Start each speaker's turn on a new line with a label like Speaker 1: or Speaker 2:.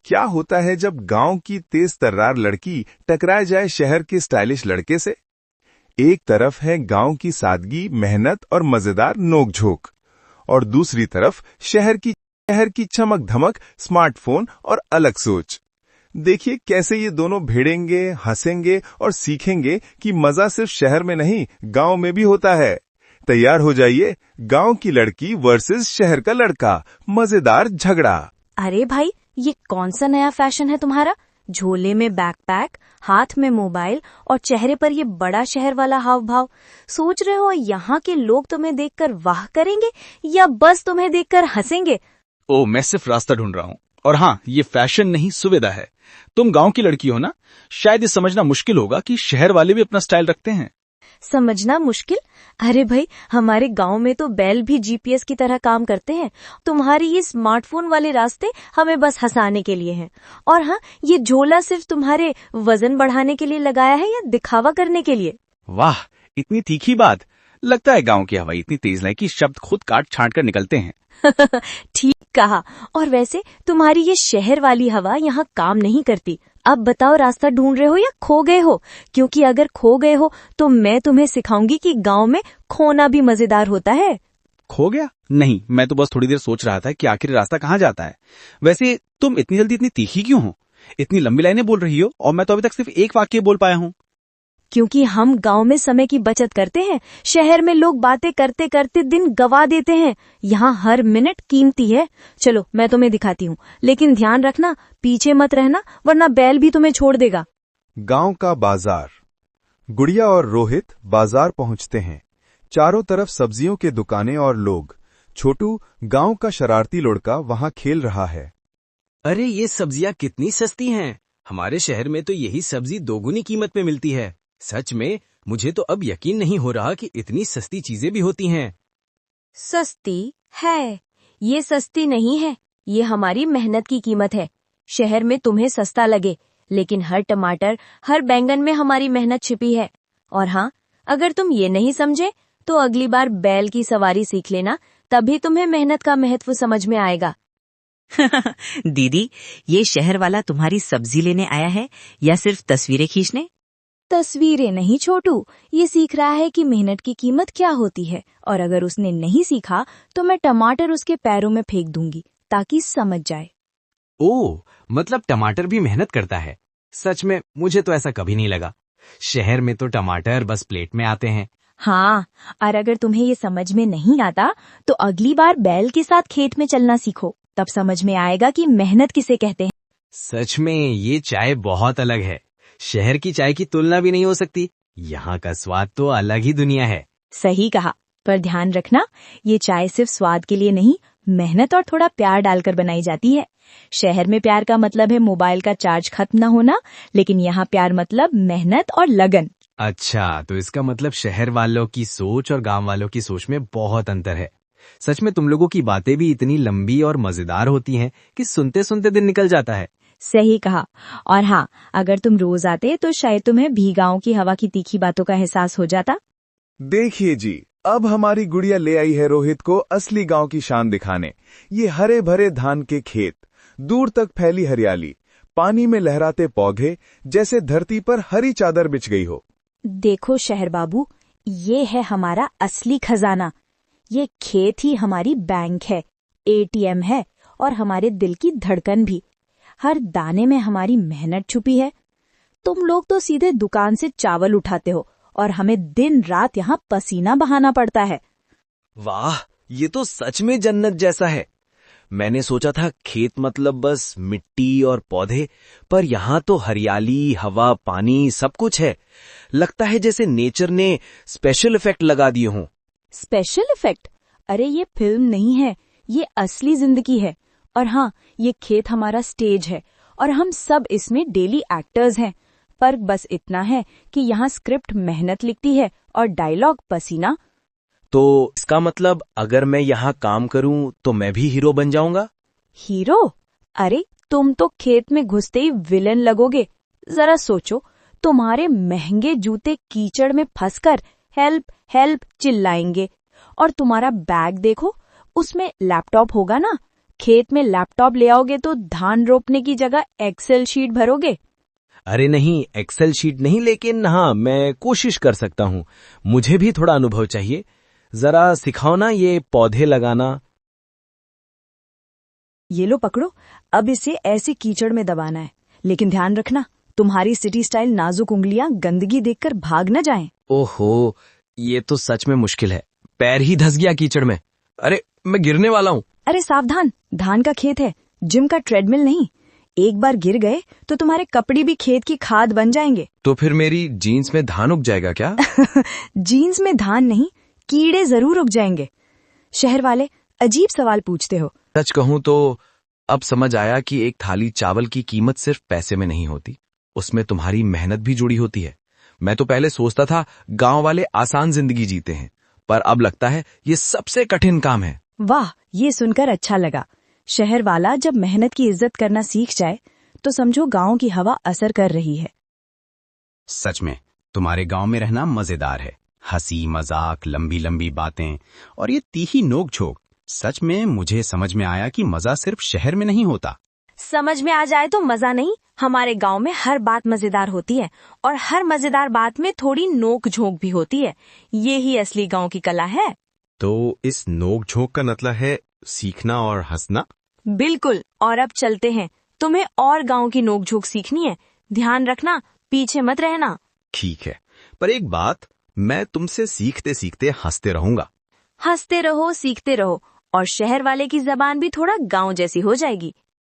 Speaker 1: क्या होता है जब गांव की तेज तर्रार लड़की टकराए जाए शहर के स्टाइलिश लड़के से? एक तरफ है गांव की सादगी, मेहनत और मजेदार नोकझोंक, और दूसरी तरफ शहर की चमक धमक, स्मार्टफोन और अलग सोच। देखिए कैसे ये दोनों भिड़ेंगे, हंसेंगे और सीखेंगे कि मजा सिर्फ शहर में नहीं, गांव में भी होता है। तैयार हो जाइए, गांव की लड़की वर्सेस शहर का लड़का, मजेदार झगड़ा।
Speaker 2: अरे भाई, ये कौन सा नया फैशन है तुम्हारा? झोले में बैकपैक, हाथ में मोबाइल और चेहरे पर ये बड़ा शहर वाला हाव भाव। सोच रहे हो यहाँ के लोग तुम्हें देखकर वाह करेंगे या बस तुम्हें देखकर हंसेंगे?
Speaker 3: ओ, मैं सिर्फ रास्ता ढूंढ रहा हूँ। और हाँ, ये फैशन नहीं, सुविधा है। तुम गांव की लड़की हो ना, शायद ये समझना मुश्किल होगा कि शहर वाले भी अपना स्टाइल रखते हैं।
Speaker 2: समझना मुश्किल? अरे भाई, हमारे गांव में तो बैल भी जीपीएस की तरह काम करते हैं। तुम्हारी ये स्मार्टफोन वाले रास्ते हमें बस हंसाने के लिए हैं। और हाँ, ये झोला सिर्फ तुम्हारे वजन बढ़ाने के लिए लगाया है या दिखावा करने के लिए?
Speaker 3: वाह, इतनी तीखी बात। लगता है गांव की हवा इतनी तेज है कि शब्द खुद काट छांट कर निकलते हैं।
Speaker 2: ठीक कहा। और वैसे तुम्हारी ये शहर वाली हवा यहाँ काम नहीं करती। अब बताओ, रास्ता ढूंढ रहे हो या खो गए हो? क्योंकि अगर खो गए हो तो मैं तुम्हें सिखाऊंगी कि गांव में खोना भी मजेदार होता है।
Speaker 3: खो गया? नहीं, मैं तो बस थोड़ी देर सोच रहा था कि आखिर रास्ता कहाँ जाता है। वैसे तुम इतनी जल्दी इतनी तीखी क्यों हो? इतनी लंबी लाइनें बोल रही हो और मैं तो अभी तक सिर्फ एक वाक्य बोल पाया हूँ।
Speaker 2: क्योंकि हम गांव में समय की बचत करते हैं। शहर में लोग बातें करते करते दिन गवा देते हैं। यहाँ हर मिनट कीमती है। चलो, मैं तुम्हें दिखाती हूँ, लेकिन ध्यान रखना, पीछे मत रहना, वरना बैल भी तुम्हें छोड़ देगा।
Speaker 1: गांव का बाजार। गुड़िया और रोहित बाजार पहुंचते हैं। चारों तरफ सब्जियों के दुकानें और लोग। छोटू, गांव का शरारती लड़का, वहां खेल रहा है।
Speaker 4: अरे, ये सब्जियां कितनी सस्ती हैं। हमारे शहर में तो यही सब्जी दोगुनी कीमत में मिलती है। सच में, मुझे तो अब यकीन नहीं हो रहा कि इतनी सस्ती चीजें भी होती हैं।
Speaker 2: सस्ती है? ये सस्ती नहीं है, ये हमारी मेहनत की कीमत है। शहर में तुम्हें सस्ता लगे, लेकिन हर टमाटर, हर बैंगन में हमारी मेहनत छिपी है। और हाँ, अगर तुम ये नहीं समझे तो अगली बार बैल की सवारी सीख लेना, तभी तुम्हें मेहनत का महत्व समझ में आएगा।
Speaker 5: दीदी, ये शहर वाला तुम्हारी सब्जी लेने आया है या सिर्फ तस्वीरें खींचने?
Speaker 2: तस्वीरें नहीं छोटू, ये सीख रहा है कि मेहनत की कीमत क्या होती है। और अगर उसने नहीं सीखा तो मैं टमाटर उसके पैरों में फेंक दूंगी, ताकि समझ जाए।
Speaker 4: ओह, मतलब टमाटर भी मेहनत करता है। सच में, मुझे तो ऐसा कभी नहीं लगा। शहर में तो टमाटर बस प्लेट में आते हैं।
Speaker 2: हाँ, और अगर तुम्हें ये समझ में नहीं आता तो अगली बार बैल के साथ खेत में चलना सीखो, तब समझ में आएगा कि मेहनत किसे कहते हैं।
Speaker 4: सच में, ये चाय बहुत अलग है। शहर की चाय की तुलना भी नहीं हो सकती। यहाँ का स्वाद तो अलग ही दुनिया है।
Speaker 2: सही कहा, पर ध्यान रखना, ये चाय सिर्फ स्वाद के लिए नहीं, मेहनत और थोड़ा प्यार डालकर बनाई जाती है। शहर में प्यार का मतलब है मोबाइल का चार्ज खत्म न होना, लेकिन यहाँ प्यार मतलब मेहनत और लगन।
Speaker 4: अच्छा, तो इसका मतलब शहर वालों की सोच और गांव वालों की सोच में बहुत अंतर है। सच में, तुम लोगों की बातें भी इतनी लंबी और मजेदार होती हैं कि सुनते सुनते दिन निकल जाता है।
Speaker 2: सही कहा। और हाँ, अगर तुम रोज आते तो शायद तुम्हें भी गांव की हवा की तीखी बातों का एहसास हो जाता।
Speaker 1: देखिए जी, अब हमारी गुड़िया ले आई है रोहित को असली गांव की शान दिखाने। ये हरे भरे धान के खेत, दूर तक फैली हरियाली, पानी में लहराते पौधे, जैसे धरती पर हरी चादर बिछ गई हो।
Speaker 2: देखो शहर बाबू, ये है हमारा असली खजाना। ये खेत ही हमारी बैंक है, एटीएम है, और हमारे दिल की धड़कन भी। हर दाने में हमारी मेहनत छुपी है। तुम लोग तो सीधे दुकान से चावल उठाते हो और हमें दिन रात यहाँ पसीना बहाना पड़ता है।
Speaker 4: वाह, ये तो सच में जन्नत जैसा है। मैंने सोचा था खेत मतलब बस मिट्टी और पौधे, पर यहाँ तो हरियाली, हवा, पानी सब कुछ है। लगता है जैसे नेचर ने स्पेशल इफेक्ट लगा दिए हों।
Speaker 2: Special effect? अरे, ये फिल्म नहीं है, ये असली जिंदगी है। और हाँ, ये खेत हमारा स्टेज है और हम सब इसमें डेली एक्टर्स हैं। फर्क बस इतना है कि यहाँ स्क्रिप्ट मेहनत लिखती है और डायलॉग पसीना।
Speaker 4: तो इसका मतलब अगर मैं यहाँ काम करूँ तो मैं भी हीरो बन जाऊंगा?
Speaker 2: हीरो? अरे, तुम तो खेत में घुसते ही विलेन लगोगे। जरा सोचो, तुम्हारे महंगे जूते कीचड़ में फंसकर हेल्प हेल्प चिल्लाएंगे, और तुम्हारा बैग देखो, उसमें लैपटॉप होगा ना, खेत में लैपटॉप ले आओगे तो धान रोपने की जगह एक्सेल शीट भरोगे।
Speaker 4: अरे नहीं, एक्सेल शीट नहीं, लेकिन हाँ, मैं कोशिश कर सकता हूँ। मुझे भी थोड़ा अनुभव चाहिए। जरा सिखाओ ना ये पौधे लगाना।
Speaker 2: ये लो पकड़ो, अब इसे ऐसे कीचड़ में दबाना है, लेकिन ध्यान रखना तुम्हारी सिटी स्टाइल नाजुक उंगलियां गंदगी देखकर भाग न जाएं।
Speaker 4: ओहो, ये तो सच में मुश्किल है। पैर ही धंस गया कीचड़ में। अरे, मैं गिरने वाला हूँ।
Speaker 2: अरे सावधान, धान का खेत है, जिम का ट्रेडमिल नहीं। एक बार गिर गए तो तुम्हारे कपड़े भी खेत की खाद बन जाएंगे।
Speaker 6: तो फिर मेरी जीन्स में धान उग जाएगा क्या?
Speaker 2: जीन्स में धान नहीं, कीड़े जरूर उग जाएंगे। शहर वाले अजीब सवाल पूछते हो।
Speaker 6: सच कहूँ तो अब समझ आया कि एक थाली चावल की कीमत सिर्फ पैसे में नहीं होती, उसमें तुम्हारी मेहनत भी जुड़ी होती है। मैं तो पहले सोचता था गांव वाले आसान जिंदगी जीते हैं, पर अब लगता है ये सबसे कठिन काम है।
Speaker 2: वाह, ये सुनकर अच्छा लगा। शहर वाला जब मेहनत की इज्जत करना सीख जाए तो समझो गांव की हवा असर कर रही है।
Speaker 3: सच में तुम्हारे गांव में रहना मजेदार है। हंसी मजाक, लंबी लंबी बातें और ये तीखी नोक झोंक। सच में मुझे समझ में आया कि मजा सिर्फ शहर में नहीं होता।
Speaker 2: समझ में आ जाए तो मजा नहीं, हमारे गांव में हर बात मजेदार होती है और हर मजेदार बात में थोड़ी नोक झोंक भी होती है। ये ही असली गांव की कला है।
Speaker 1: तो इस नोक झोंक का मतलब है सीखना और हंसना।
Speaker 2: बिल्कुल। और अब चलते हैं, तुम्हें और गांव की नोक झोंक सीखनी है। ध्यान रखना, पीछे मत रहना।
Speaker 1: ठीक है, पर एक बात, मैं तुमसे सीखते सीखते हंसते रहूंगा।
Speaker 2: हंसते रहो, सीखते रहो, और शहर वाले की जबान भी थोड़ा गांव जैसी हो जाएगी।